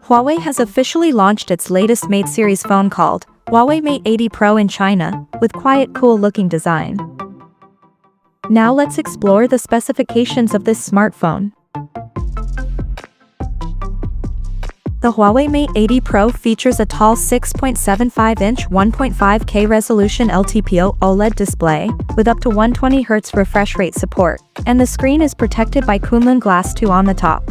Huawei has officially launched its latest Mate series phone called Huawei Mate 80 Pro in China, with quiet, cool-looking design. Now let's explore the specifications of this smartphone. The Huawei Mate 80 Pro features a tall 6.75-inch 1.5K resolution LTPO OLED display, with up to 120Hz refresh rate support, and the screen is protected by Kunlun Glass 2 on the top.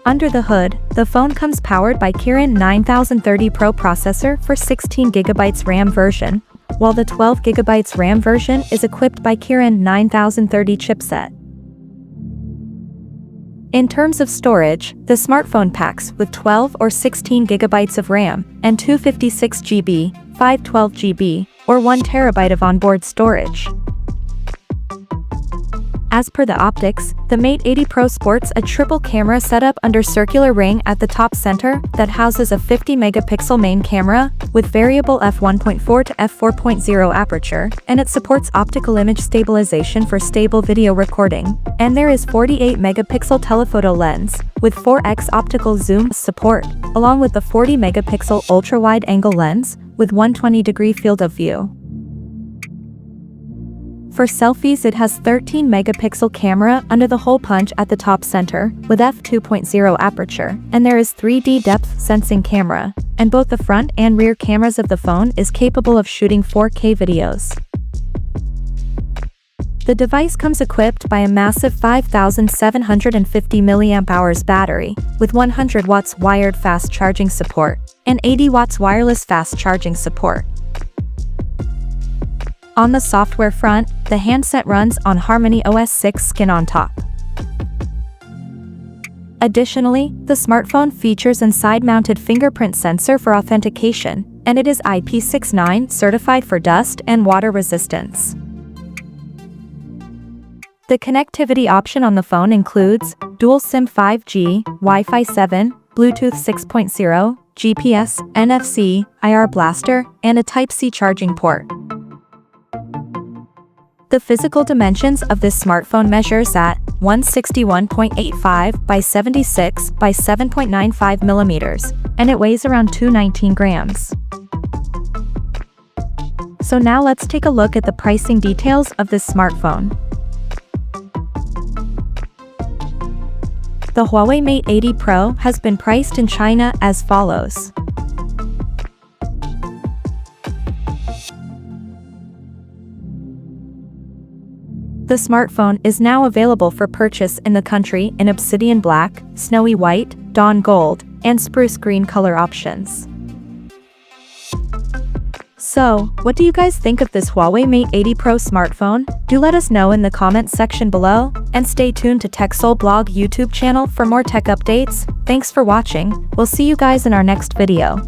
Under the hood, the phone comes powered by Kirin 9030 Pro processor for 16GB RAM version, while the 12GB RAM version is equipped by Kirin 9030 chipset. In terms of storage, the smartphone packs with 12 or 16GB of RAM and 256GB, 512GB, or 1TB of onboard storage. As per the optics, the Mate 80 Pro sports a triple camera setup under circular ring at the top center that houses a 50-megapixel main camera with variable f1.4 to f4.0 aperture, and it supports optical image stabilization for stable video recording. And there is 48-megapixel telephoto lens with 4x optical zoom support, along with the 40-megapixel ultra-wide-angle lens with 120-degree field of view. For selfies, it has 13-megapixel camera under the hole punch at the top center, with f2.0 aperture, and there is 3D depth sensing camera, and both the front and rear cameras of the phone is capable of shooting 4K videos. The device comes equipped by a massive 5750 mAh battery, with 100 watts wired fast charging support, and 80 watts wireless fast charging support. On the software front, the handset runs on Harmony OS 6 skin on top. Additionally, the smartphone features a side-mounted fingerprint sensor for authentication, and it is IP69 certified for dust and water resistance. The connectivity option on the phone includes dual SIM 5G, Wi-Fi 7, Bluetooth 6.0, GPS, NFC, IR blaster, and a Type-C charging port. The physical dimensions of this smartphone measures at 161.85 by 76 by 7.95 millimeters, and it weighs around 219 grams. So now let's take a look at the pricing details of this smartphone. The Huawei Mate 80 Pro has been priced in China as follows. The smartphone is now available for purchase in the country in obsidian black, snowy white, dawn gold, and spruce green color options. So, what do you guys think of this Huawei Mate 80 Pro smartphone? Do let us know in the comments section below, and stay tuned to TechSole Blog YouTube channel for more tech updates. Thanks for watching, we'll see you guys in our next video.